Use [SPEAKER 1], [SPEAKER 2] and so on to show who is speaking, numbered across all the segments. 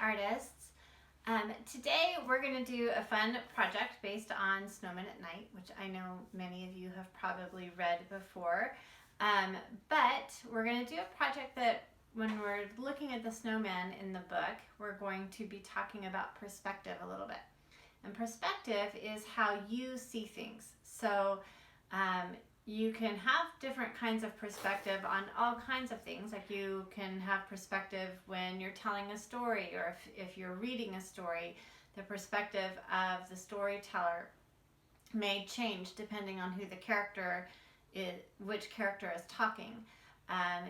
[SPEAKER 1] artists. Today we're going to do a fun project based on Snowmen at Night, which I know many of you have probably read before. But we're going to do a project that when we're looking at the snowman in the book, we're going to be talking about perspective a little bit. And perspective is how you see things. So you can have different kinds of perspective on all kinds of things. Like you can have perspective when you're telling a story, or if you're reading a story, the perspective of the storyteller may change depending on who the character is, which character is talking.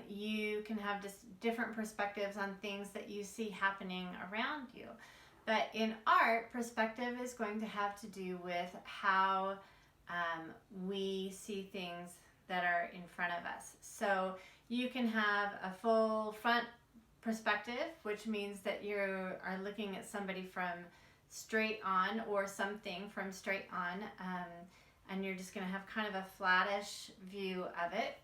[SPEAKER 1] You can have just different perspectives on things that you see happening around you. But in art, perspective is going to have to do with how we see things that are in front of us. So you can have a full front perspective, which means that you are looking at somebody from straight on, or something from straight on, and you're just going to have kind of a flattish view of it.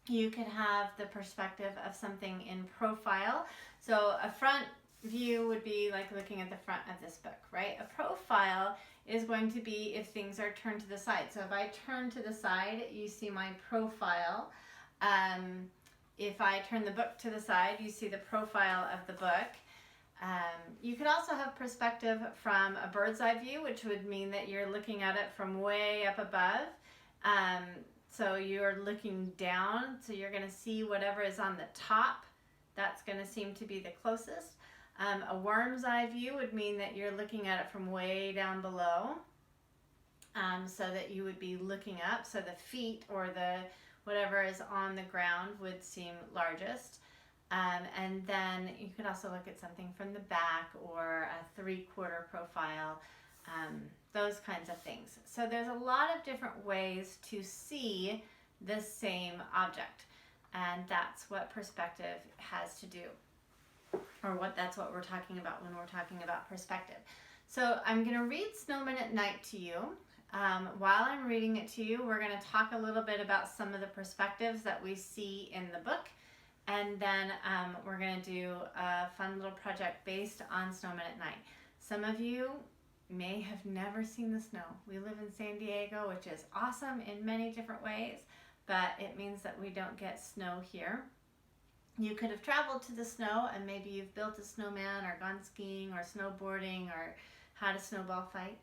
[SPEAKER 1] You can have the perspective of something in profile. So a front view would be like looking at the front of this book, right? A profile is going to be if things are turned to the side. So if I turn to the side, you see my profile. If I turn the book to the side, you see the profile of the book. You could also have perspective from a bird's eye view, which would mean that you're looking at it from way up above. So you're looking down, so you're going to see whatever is on the top. That's going to seem to be the closest. A worm's eye view would mean that you're looking at it from way down below, so that you would be looking up. So the feet, or the whatever is on the ground, would seem largest. And then you could also look at something from the back, or a 3/4 profile, those kinds of things. So there's a lot of different ways to see the same object, and that's what perspective has to do. Or that's what we're talking about when we're talking about perspective. So I'm going to read Snowmen at Night to you. While I'm reading it to you, we're going to talk a little bit about some of the perspectives that we see in the book. And then we're going to do a fun little project based on Snowmen at Night. Some of you may have never seen the snow. We live in San Diego, which is awesome in many different ways, but it means that we don't get snow here. You could have traveled to the snow, and maybe you've built a snowman, or gone skiing, or snowboarding, or had a snowball fight.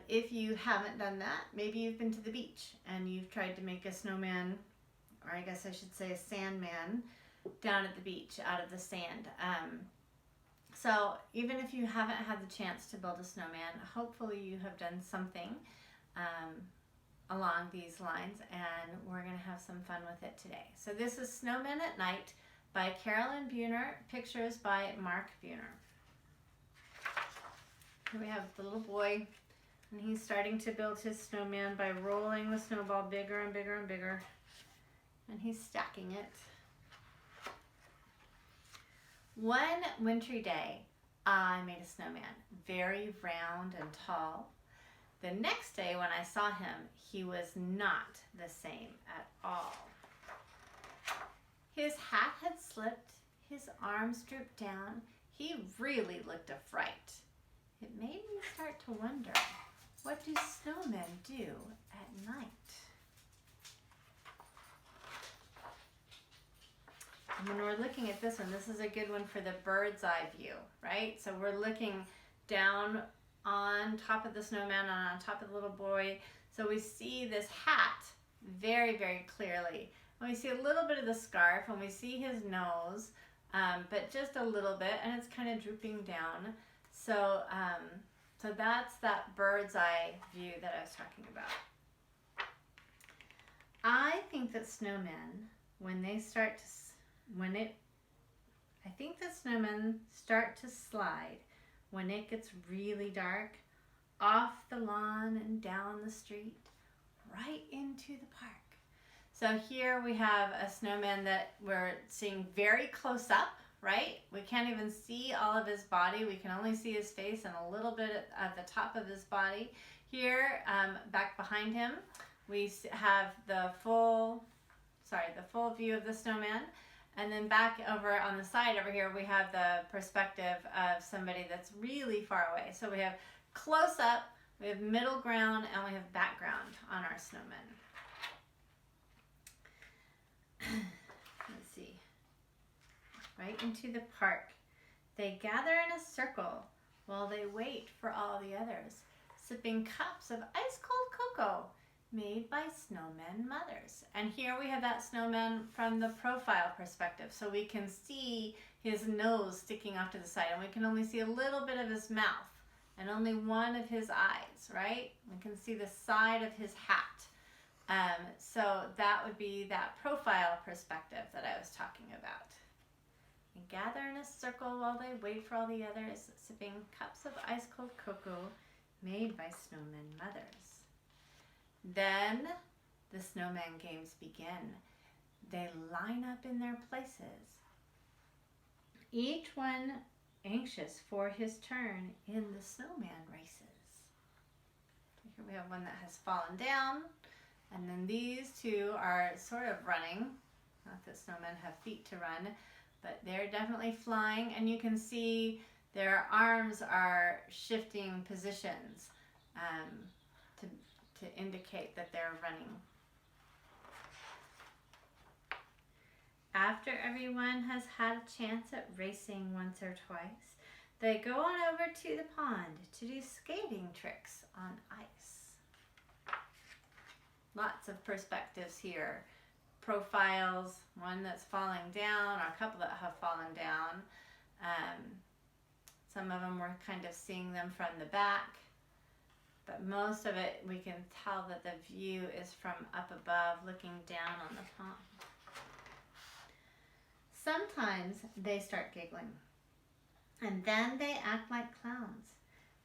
[SPEAKER 1] If you haven't done that, maybe you've been to the beach and you've tried to make a snowman, or I guess I should say a sandman, down at the beach out of the sand. So even if you haven't had the chance to build a snowman, hopefully you have done something along these lines, and we're going to have some fun with it today. So this is Snowmen at Night by Carolyn Buhner, pictures by Mark Buhner. Here we have the little boy, and he's starting to build his snowman by rolling the snowball bigger and bigger and bigger, and he's stacking it. One wintry day, I made a snowman, very round and tall. The next day when I saw him, he was not the same at all. His hat had slipped, his arms drooped down. He really looked a fright. It made me start to wonder, what do snowmen do at night? And when we're looking at this one, this is a good one for the bird's eye view, right? So we're looking down on top of the snowman and on top of the little boy. So we see this hat very, very clearly. And we see a little bit of the scarf, and we see his nose, but just a little bit, and it's kind of drooping down. So, so that's that bird's eye view that I was talking about. I think that snowmen, I think that snowmen start to slide when it gets really dark, off the lawn and down the street, right into the park. So here we have a snowman that we're seeing very close up, right? We can't even see all of his body. We can only see his face and a little bit of the top of his body. Here, back behind him, we have the full view of the snowman. And then back over on the side over here, we have the perspective of somebody that's really far away. So we have close up, we have middle ground, and we have background on our snowmen. Let's see. Right into the park. They gather in a circle while they wait for all the others, sipping cups of ice-cold cocoa made by snowmen mothers. And here we have that snowman from the profile perspective, so we can see his nose sticking off to the side, and we can only see a little bit of his mouth and only one of his eyes, right? We can see the side of his hat. So that would be that profile perspective that I was talking about. They gather in a circle while they wait for all the others, sipping cups of ice-cold cocoa made by snowmen mothers. Then the snowman games begin. They line up in their places, each one anxious for his turn in the snowman races. Here we have one that has fallen down, and then these two are sort of running. Not that snowmen have feet to run, but they're definitely flying, and you can see their arms are shifting positions to indicate that they're running. After everyone has had a chance at racing once or twice, they go on over to the pond to do skating tricks on ice. Lots of perspectives here. Profiles, one that's falling down, or a couple that have fallen down. Some of them we're kind of seeing them from the back, but most of it we can tell that the view is from up above looking down on the pond. Sometimes they start giggling, and then they act like clowns.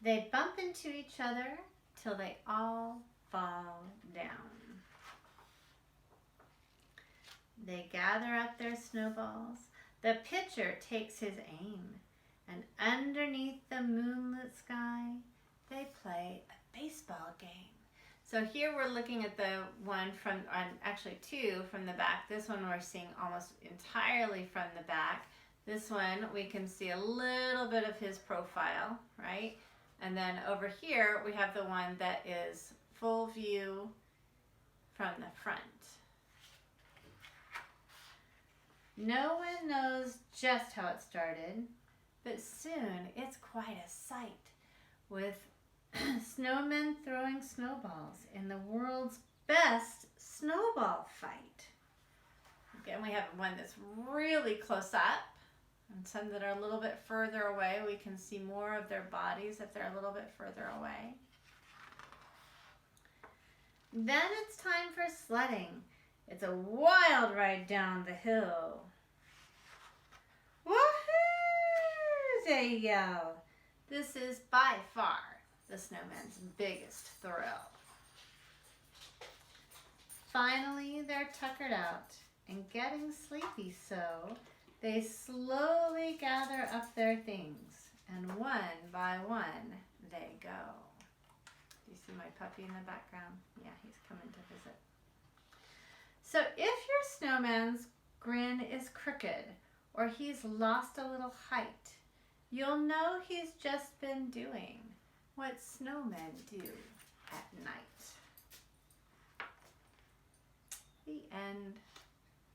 [SPEAKER 1] They bump into each other till they all fall down. They gather up their snowballs. The pitcher takes his aim, and underneath the moonlit sky, they play a baseball game. So here we're looking at the one from, actually two from the back. This one we're seeing almost entirely from the back. This one we can see a little bit of his profile, right? And then over here we have the one that is full view from the front. No one knows just how it started, but soon it's quite a sight, with snowmen throwing snowballs in the world's best snowball fight. Again, we have one that's really close up, and some that are a little bit further away. We can see more of their bodies if they're a little bit further away. Then it's time for sledding. It's a wild ride down the hill. Woohoo! They yell. This is by far the snowman's biggest thrill. Finally, they're tuckered out and getting sleepy, so they slowly gather up their things, and one by one they go. Do you see my puppy in the background? Yeah, he's coming to visit. So if your snowman's grin is crooked or he's lost a little height, you'll know he's just been doing what snowmen do at night. The end.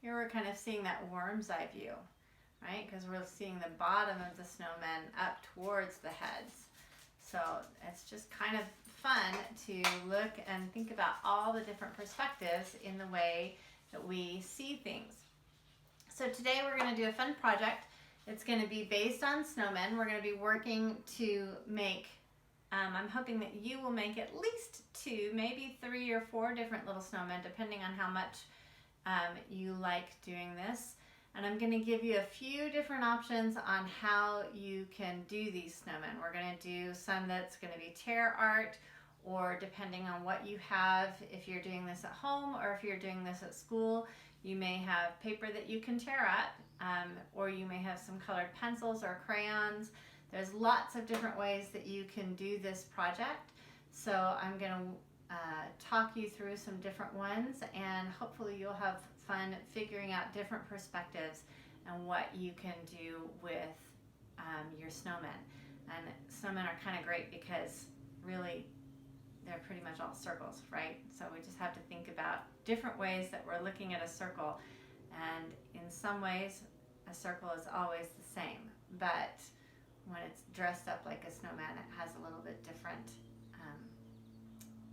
[SPEAKER 1] Here we're kind of seeing that worm's eye view, right? Because we're seeing the bottom of the snowmen up towards the heads. So it's just kind of fun to look and think about all the different perspectives in the way that we see things. So today we're going to do a fun project. It's going to be based on snowmen. We're going to be working to make, I'm hoping that you will make at least 2, maybe 3 or 4 different little snowmen, depending on how much you like doing this. And I'm going to give you a few different options on how you can do these snowmen. We're going to do some that's going to be tear art, or depending on what you have, if you're doing this at home or if you're doing this at school, you may have paper that you can tear up, or you may have some colored pencils or crayons. There's lots of different ways that you can do this project. So I'm going to talk you through some different ones, and hopefully you'll have fun figuring out different perspectives and what you can do with your snowmen. And snowmen are kind of great because really they're pretty much all circles, right? So we just have to think about different ways that we're looking at a circle, and in some ways a circle is always the same, but when it's dressed up like a snowman, it has a little bit different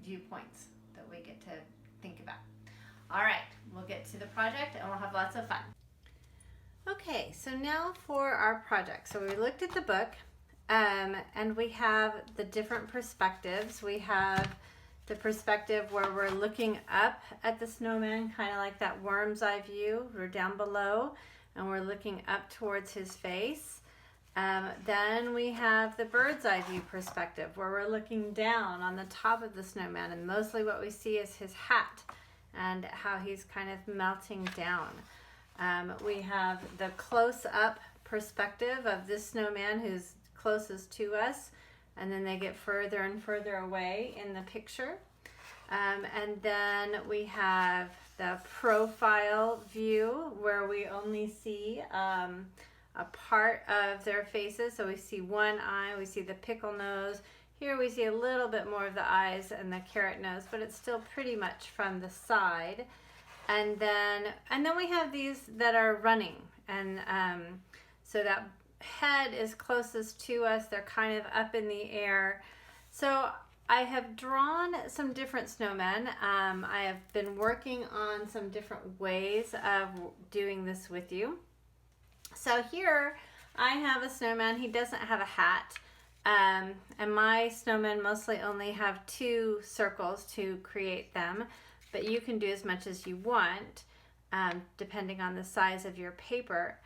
[SPEAKER 1] viewpoints that we get to think about. All right, we'll get to the project and we'll have lots of fun. Okay, so now for our project. So we looked at the book, and we have the different perspectives. We have the perspective where we're looking up at the snowman, kind of like that worm's eye view. We're down below and we're looking up towards his face. Then we have the bird's eye view perspective where we're looking down on the top of the snowman, and mostly what we see is his hat and how he's kind of melting down. We have the close-up perspective of this snowman who's closest to us, and then they get further and further away in the picture. And then we have the profile view where we only see a part of their faces. So we see one eye, we see the pickle nose. Here we see a little bit more of the eyes and the carrot nose, but it's still pretty much from the side. And then we have these that are running, and so that head is closest to us. They're kind of up in the air. So I have drawn some different snowmen. I have been working on some different ways of doing this with you. So here I have a snowman. He doesn't have a hat. And my snowmen mostly only have 2 circles to create them, but you can do as much as you want, depending on the size of your paper.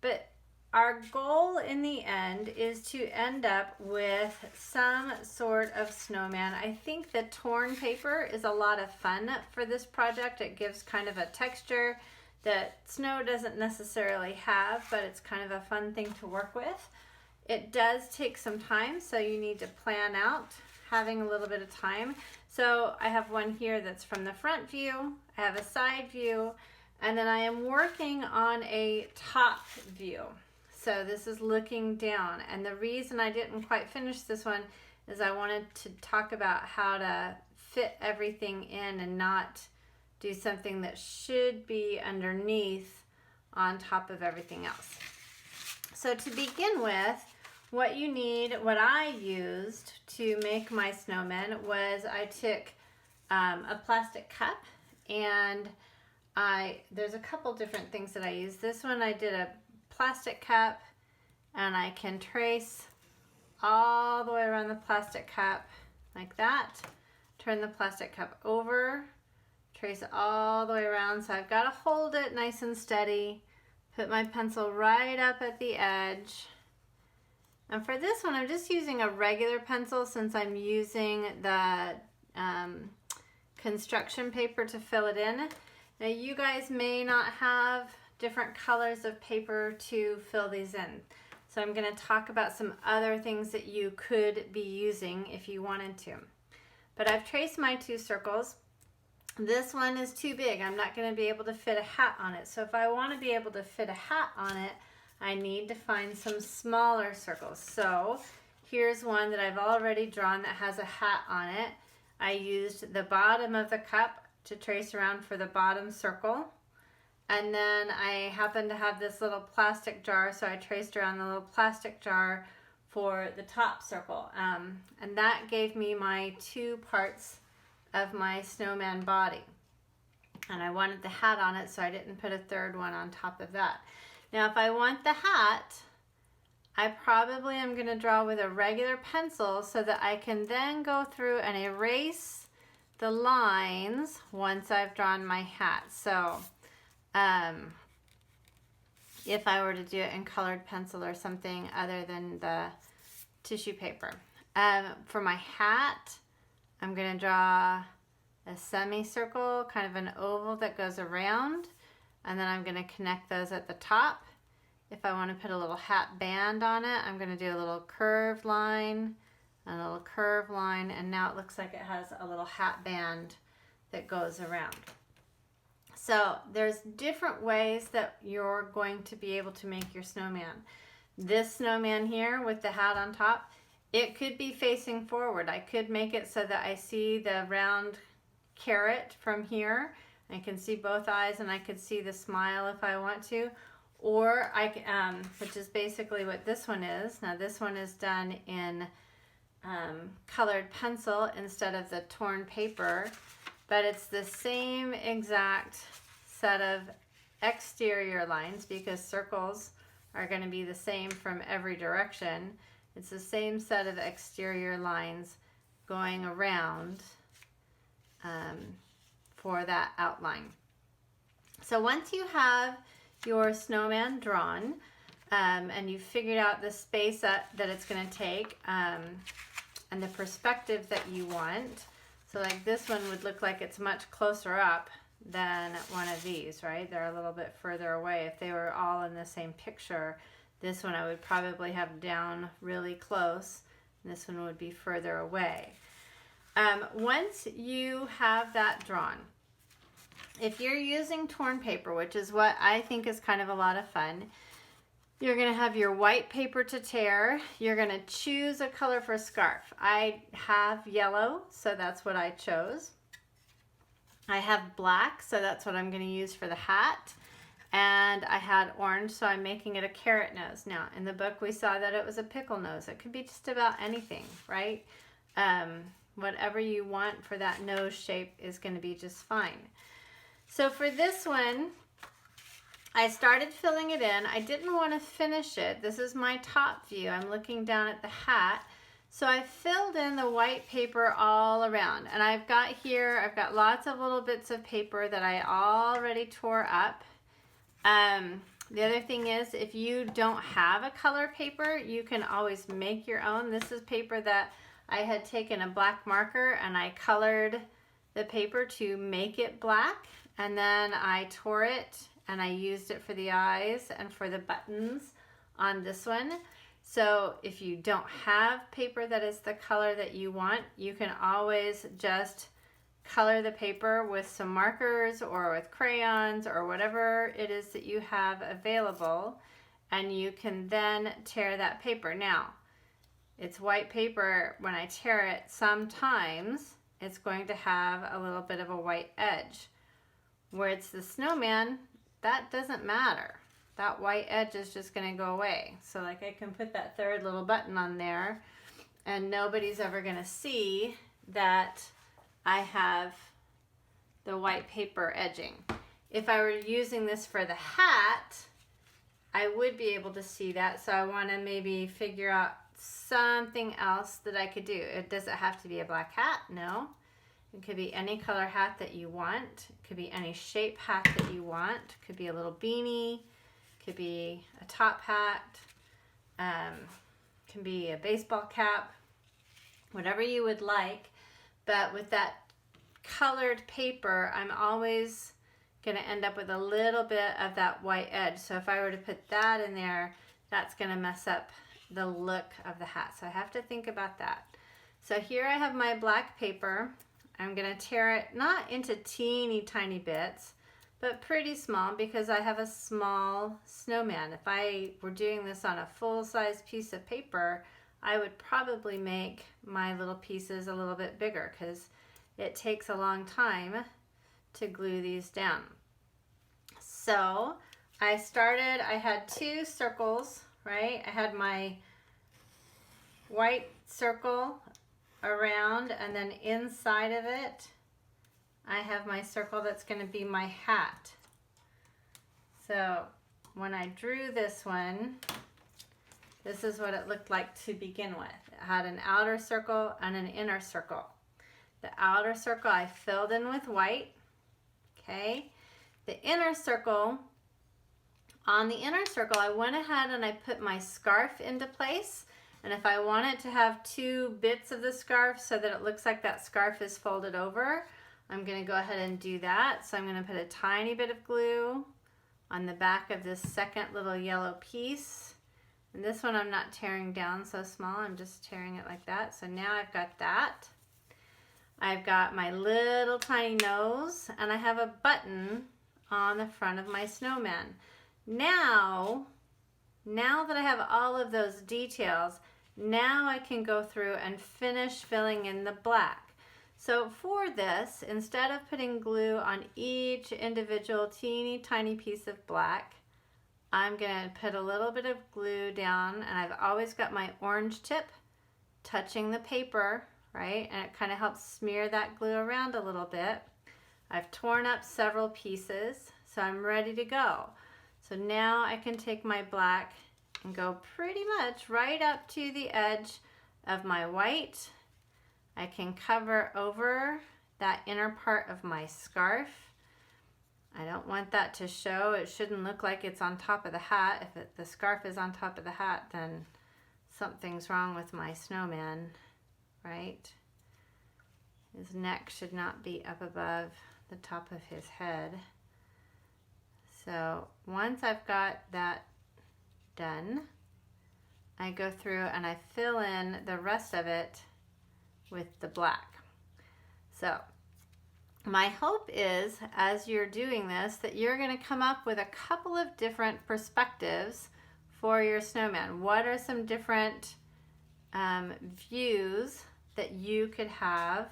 [SPEAKER 1] But our goal in the end is to end up with some sort of snowman. I think the torn paper is a lot of fun for this project. It gives kind of a texture that snow doesn't necessarily have, but it's kind of a fun thing to work with. It does take some time, so you need to plan out having a little bit of time. So I have one here that's from the front view, I have a side view, and then I am working on a top view. So this is looking down, and the reason I didn't quite finish this one is I wanted to talk about how to fit everything in and not do something that should be underneath on top of everything else. So to begin with, what I used to make my snowman was I took a plastic cup, and there's a couple different things that I used. This one I did a plastic cup, and I can trace all the way around the plastic cup like that. Turn the plastic cup over, trace all the way around. So I've got to hold it nice and steady, put my pencil right up at the edge. And for this one, I'm just using a regular pencil since I'm using the construction paper to fill it in. Now you guys may not have different colors of paper to fill these in. So I'm going to talk about some other things that you could be using if you wanted to. But I've traced my 2 circles. This one is too big. I'm not going to be able to fit a hat on it. So if I want to be able to fit a hat on it, I need to find some smaller circles. So here's one that I've already drawn that has a hat on it. I used the bottom of the cup to trace around for the bottom circle. And then I happen to have this little plastic jar, so I traced around the little plastic jar for the top circle. And that gave me my 2 parts of my snowman body. And I wanted the hat on it, so I didn't put a 3rd one on top of that. Now if I want the hat, I probably am going to draw with a regular pencil so that I can then go through and erase the lines once I've drawn my hat. So if I were to do it in colored pencil or something other than the tissue paper. For my hat, I'm going to draw a semicircle, kind of an oval that goes around, and then I'm going to connect those at the top. If I want to put a little hat band on it, I'm going to do a little curved line, and a little curved line, and now it looks like it has a little hat band that goes around. So there's different ways that you're going to be able to make your snowman. This snowman here with the hat on top, it could be facing forward. I could make it so that I see the round carrot from here. I can see both eyes and I could see the smile if I want to. Or I can, which is basically what this one is. Now this one is done in colored pencil instead of the torn paper, but it's the same exact set of exterior lines because circles are going to be the same from every direction. It's the same set of exterior lines going around for that outline. So once you have your snowman drawn and you've figured out the space that it's going to take and the perspective that you want, so like this one would look like it's much closer up than one of these, right? They're a little bit further away. If they were all in the same picture, this one I would probably have down really close, and this one would be further away. Once you have that drawn, if you're using torn paper, which is what I think is kind of a lot of fun, you're going to have your white paper to tear. You're going to choose a color for a scarf. I have yellow, so that's what I chose. I have black, so that's what I'm going to use for the hat. And I had orange, so I'm making it a carrot nose. Now, in the book, we saw that it was a pickle nose. It could be just about anything, right? Whatever you want for that nose shape is going to be just fine. So for this one, I started filling it in. I didn't want to finish it. This is my top view. I'm looking down at the hat. So I filled in the white paper all around. And I've got lots of little bits of paper that I already tore up. The other thing is, if you don't have a color paper, you can always make your own. This is paper that I had taken a black marker and I colored the paper to make it black. And then I tore it and I used it for the eyes and for the buttons on this one. So if you don't have paper that is the color that you want, you can always just color the paper with some markers or with crayons or whatever it is that you have available, and you can then tear that paper. Now, it's white paper. When I tear it, sometimes it's going to have a little bit of a white edge. Where it's the snowman, that doesn't matter. That white edge is just going to go away. So like I can put that third little button on there and nobody's ever going to see that I have the white paper edging. If I were using this for the hat, I would be able to see that. So I want to maybe figure out something else that I could do. Does it have to be a black hat? No. It could be any color hat that you want. It could be any shape hat that you want. It could be a little beanie. It could be a top hat. It can be a baseball cap. Whatever you would like. But with that colored paper, I'm always going to end up with a little bit of that white edge. So if I were to put that in there, that's going to mess up the look of the hat. So I have to think about that. So here I have my black paper. I'm going to tear it not into teeny tiny bits, but pretty small because I have a small snowman. If I were doing this on a full-size piece of paper, I would probably make my little pieces a little bit bigger because it takes a long time to glue these down. So I had 2 circles, right? I had my white circle around, and then inside of it I have my circle that's going to be my hat. So when I drew this one, this is what it looked like to begin with. It had an outer circle and an inner circle. The outer circle I filled in with white, okay? The inner circle, on the inner circle I went ahead and I put my scarf into place. And if I want it to have 2 bits of the scarf so that it looks like that scarf is folded over, I'm going to go ahead and do that. So I'm going to put a tiny bit of glue on the back of this second little yellow piece. And this one I'm not tearing down so small, I'm just tearing it like that. So now I've got that. I've got my little tiny nose, and I have a button on the front of my snowman. Now that I have all of those details, now I can go through and finish filling in the black. So for this, instead of putting glue on each individual teeny tiny piece of black, I'm going to put a little bit of glue down, and I've always got my orange tip touching the paper, right? And it kind of helps smear that glue around a little bit. I've torn up several pieces, so I'm ready to go. So now I can take my black and go pretty much right up to the edge of my white. I can cover over that inner part of my scarf. I don't want that to show. It shouldn't look like it's on top of the hat. If the scarf is on top of the hat, then something's wrong with my snowman, right? His neck should not be up above the top of his head. So once I've got that done, I go through and I fill in the rest of it with the black. So my hope is, as you're doing this, that you're going to come up with a couple of different perspectives for your snowman. What are some different views that you could have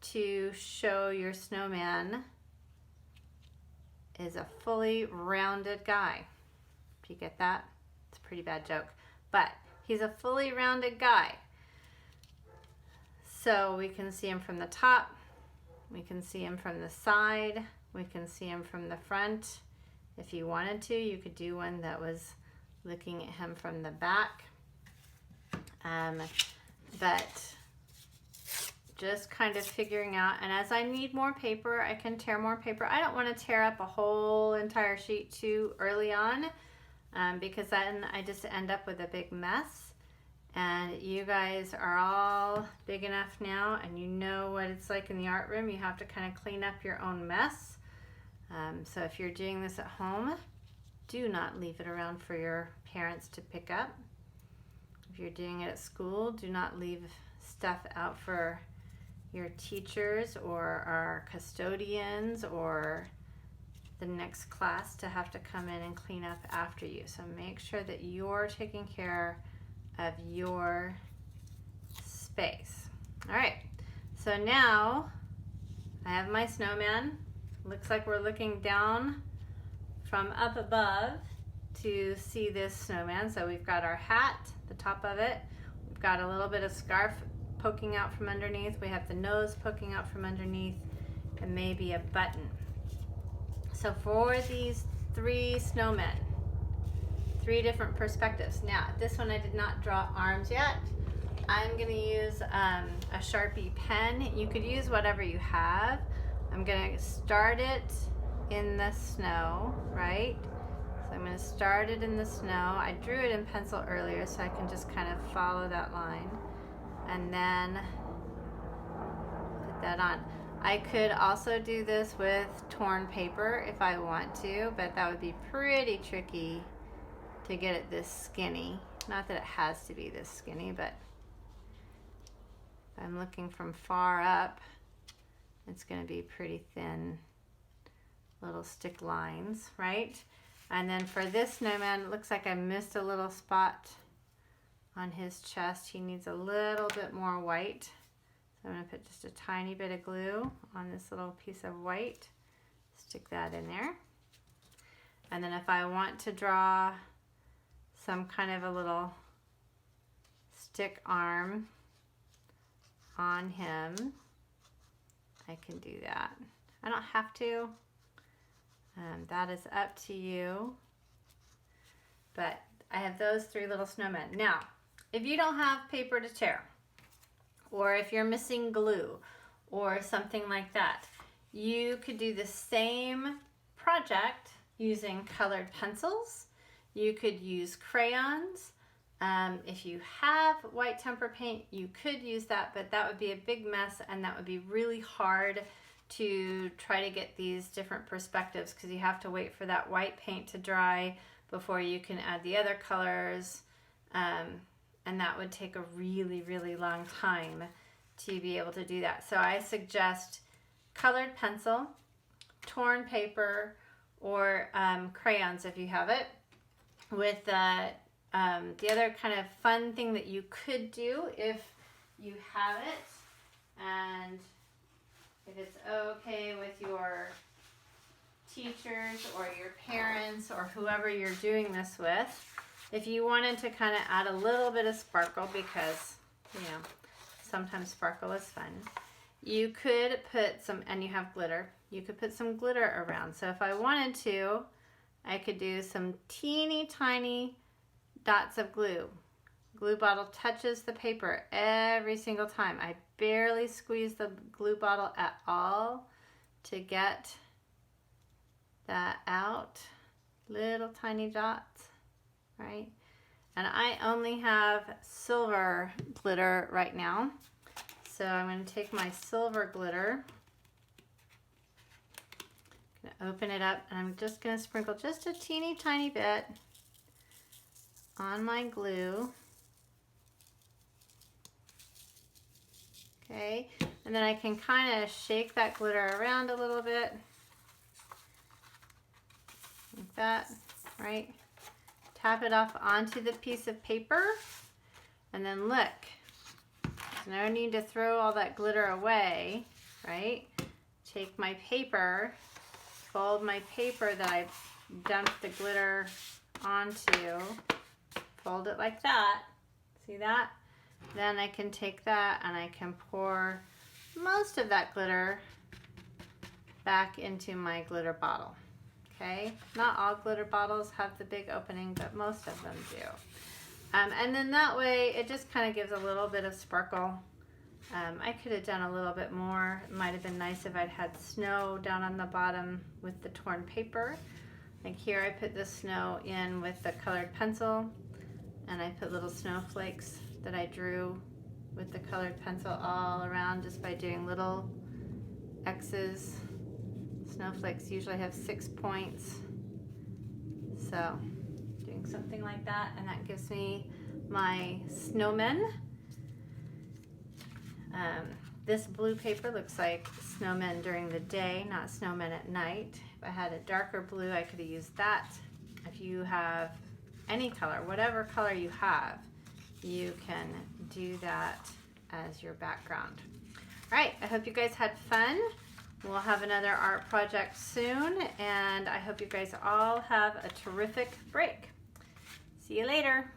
[SPEAKER 1] to show your snowman is a fully rounded guy? If you get that, it's a pretty bad joke, but he's a fully rounded guy. So we can see him from the top, we can see him from the side, we can see him from the front. If you wanted to, you could do one that was looking at him from the back. But just kind of figuring out, and as I need more paper, I can tear more paper. I don't want to tear up a whole entire sheet too early on, because then I just end up with a big mess. And you guys are all big enough now, and you know what it's like in the art room. You have to kind of clean up your own mess. So if you're doing this at home, do not leave it around for your parents to pick up. If you're doing it at school, do not leave stuff out for your teachers or our custodians or the next class to have to come in and clean up after you. So make sure that you're taking care of your space. All right, so now I have my snowman. Looks like we're looking down from up above to see this snowman. So we've got our hat, the top of it. We've got a little bit of scarf poking out from underneath. We have the nose poking out from underneath, and maybe a button. So for these 3 snowmen, 3 different perspectives. Now, this one I did not draw arms yet. I'm going to use a Sharpie pen. You could use whatever you have. I'm going to start it in the snow, right? So I'm going to start it in the snow. I drew it in pencil earlier, so I can just kind of follow that line. And then put that on. I could also do this with torn paper if I want to, but that would be pretty tricky to get it this skinny. Not that it has to be this skinny, but if I'm looking from far up, it's going to be pretty thin little stick lines, right? And then for this snowman, it looks like I missed a little spot on his chest. He needs a little bit more white. So I'm going to put just a tiny bit of glue on this little piece of white. Stick that in there. And then if I want to draw some kind of a little stick arm on him, I can do that. I don't have to. That is up to you. But I have those 3 little snowmen. Now, if you don't have paper to tear, or if you're missing glue, or something like that, you could do the same project using colored pencils. You could use crayons. If you have white tempera paint, you could use that, but that would be a big mess, and that would be really hard to try to get these different perspectives, because you have to wait for that white paint to dry before you can add the other colors, and that would take a really, really long time to be able to do that. So I suggest colored pencil torn paper or crayons if you have it. With the other kind of fun thing that you could do if you have it, and if it's okay with your teachers or your parents or whoever you're doing this with, if you wanted to kind of add a little bit of sparkle, because you know sometimes sparkle is fun, you could put some, and you have glitter, you could put some glitter around. So if I wanted to, I could do some teeny tiny dots of glue. Glue bottle touches the paper every single time. I barely squeeze the glue bottle at all to get that out. Little tiny dots, right? And I only have silver glitter right now. So I'm going to take my silver glitter, gonna open it up, and I'm just going to sprinkle just a teeny tiny bit on my glue. Okay, and then I can kind of shake that glitter around a little bit, like that, right? Tap it off onto the piece of paper, and then look, there's no need to throw all that glitter away, right? Take my paper, fold my paper that I dumped the glitter onto, fold it like that, see that? Then I can take that and I can pour most of that glitter back into my glitter bottle. Okay, not all glitter bottles have the big opening, but most of them do. And then that way it just kind of gives a little bit of sparkle. I could have done a little bit more. It might have been nice if I'd had snow down on the bottom with the torn paper. Like here I put the snow in with the colored pencil, and I put little snowflakes that I drew with the colored pencil all around just by doing little X's. Snowflakes usually have 6 points, so doing something like that, and that gives me my snowmen. This blue paper looks like snowmen during the day, not snowmen at night. If I had a darker blue, I could have used that. If you have any color, whatever color you have, you can do that as your background. All right, I hope you guys had fun. We'll have another art project soon, and I hope you guys all have a terrific break. See you later.